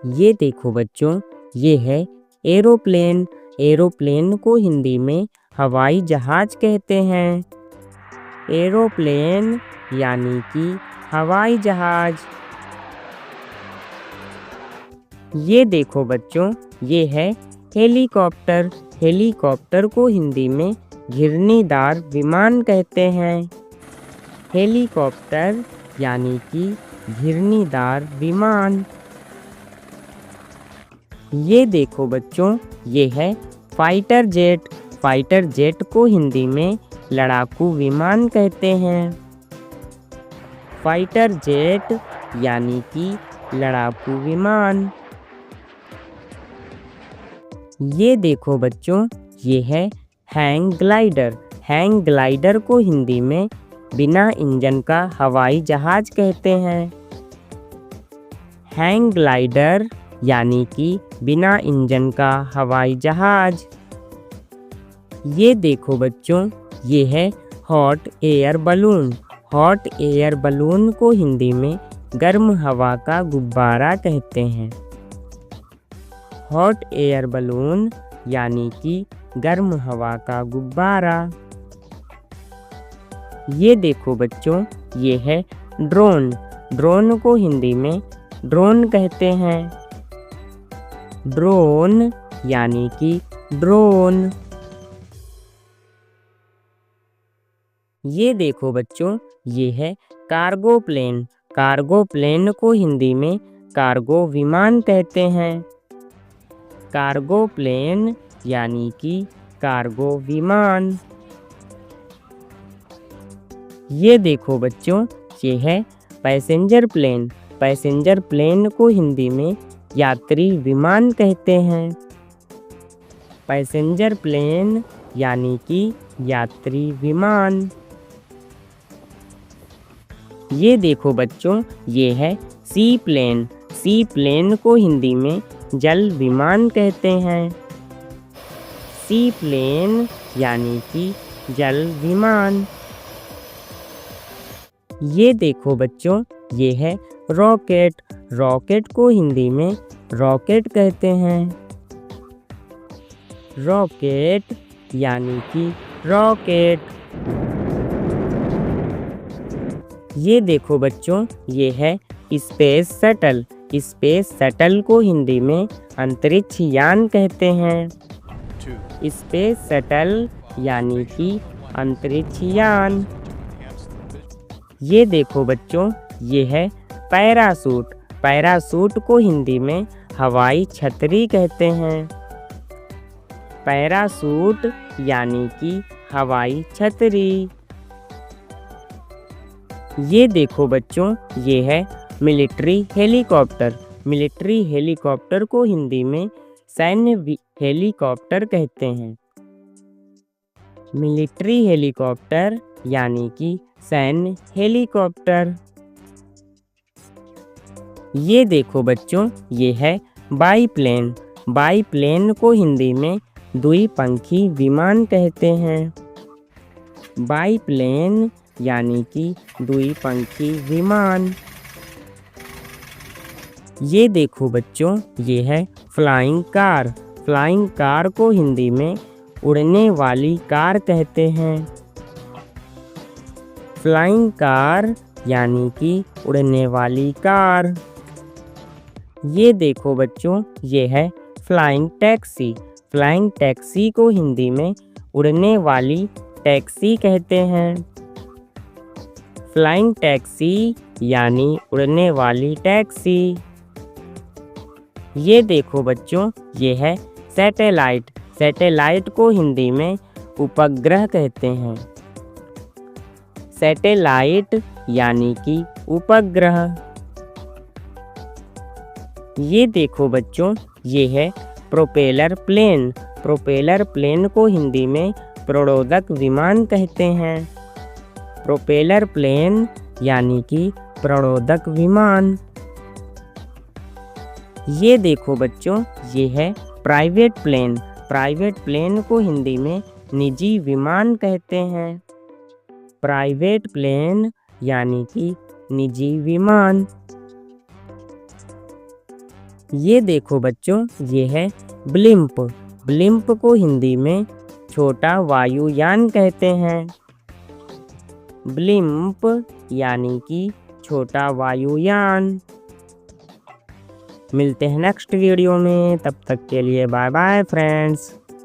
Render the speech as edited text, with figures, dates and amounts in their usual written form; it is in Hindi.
ये देखो बच्चों, ये है एरोप्लेन। एरोप्लेन को हिंदी में हवाई जहाज कहते हैं। एरोप्लेन यानी कि हवाई जहाज। ये देखो बच्चों, ये है हेलीकॉप्टर। हेलीकॉप्टर को हिंदी में घिरनीदार विमान कहते हैं। हेलीकॉप्टर यानी कि घिरनीदार विमान। ये देखो बच्चों, ये है फाइटर जेट। फाइटर जेट को हिंदी में लड़ाकू विमान कहते हैं। फाइटर जेट यानी कि लड़ाकू विमान। ये देखो बच्चों, ये है हैंग ग्लाइडर। हैंग ग्लाइडर को हिंदी में बिना इंजन का हवाई जहाज कहते हैं। हैंग ग्लाइडर यानी कि बिना इंजन का हवाई जहाज। ये देखो बच्चों, ये है hot air balloon. Hot air balloon को हिंदी में गर्म हवा का गुब्बारा कहते हैं। हॉट एयर बलून यानी कि गर्म हवा का गुब्बारा। ये देखो बच्चों, ये है ड्रोन। ड्रोन को हिंदी में ड्रोन कहते हैं। ड्रोन यानी कि ड्रोन। ये देखो बच्चों, ये है कार्गो प्लेन। कार्गो प्लेन को हिंदी में कार्गो विमान कहते हैं। कार्गो प्लेन यानी कि कार्गो विमान। ये देखो बच्चों, ये है पैसेंजर प्लेन। पैसेंजर प्लेन को हिंदी में यात्री विमान कहते हैं। पैसेंजर प्लेन यानी कि यात्री विमान। ये देखो बच्चों, ये है सी प्लेन। सी प्लेन को हिंदी में जल विमान कहते हैं। सी प्लेन यानी कि जल विमान। ये देखो बच्चों, ये है रॉकेट। रॉकेट को हिंदी में रॉकेट कहते हैं। रॉकेट यानी कि रॉकेट। ये देखो बच्चों, ये है स्पेस शटल। स्पेस शटल को हिंदी में अंतरिक्ष यान कहते हैं। स्पेस शटल यानी कि अंतरिक्ष यान। ये देखो बच्चों, ये है पैराशूट। पैराशूट को हिंदी में हवाई छतरी कहते हैं। पैराशूट यानी कि हवाई छतरी। ये देखो बच्चों, ये है मिलिट्री हेलीकॉप्टर। मिलिट्री हेलीकॉप्टर को हिंदी में सैन्य हेलीकॉप्टर कहते हैं। मिलिट्री हेलीकॉप्टर यानी कि सैन्य हेलीकॉप्टर। ये देखो बच्चों, ये है बाईप्लेन। बाईप्लेन को हिंदी में द्विपंखी विमान कहते हैं। बाईप्लेन यानी कि द्विपंखी विमान। ये देखो बच्चों, ये है फ्लाइंग कार। फ्लाइंग कार को हिंदी में उड़ने वाली कार कहते हैं। फ्लाइंग कार यानी कि उड़ने वाली कार। ये देखो बच्चों, ये है फ्लाइंग टैक्सी। फ्लाइंग टैक्सी को हिंदी में उड़ने वाली टैक्सी कहते हैं। फ्लाइंग टैक्सी यानी उड़ने वाली टैक्सी। ये देखो बच्चों, ये है सैटेलाइट। सैटेलाइट को हिंदी में उपग्रह कहते हैं। सैटेलाइट यानी कि उपग्रह। ये देखो बच्चों, ये है प्रोपेलर प्लेन। प्रोपेलर प्लेन को हिंदी में प्रणोदक विमान कहते हैं। प्रोपेलर प्लेन यानी कि प्रणोदक विमान। ये देखो बच्चों, ये है प्राइवेट प्लेन। प्राइवेट प्लेन को हिंदी में निजी विमान कहते हैं। प्राइवेट प्लेन यानी कि निजी विमान। ये देखो बच्चों, ये है ब्लिम्प। ब्लिम्प को हिंदी में छोटा वायुयान कहते हैं। ब्लिम्प यानी कि छोटा वायुयान। मिलते हैं नेक्स्ट वीडियो में, तब तक के लिए बाय बाय फ्रेंड्स।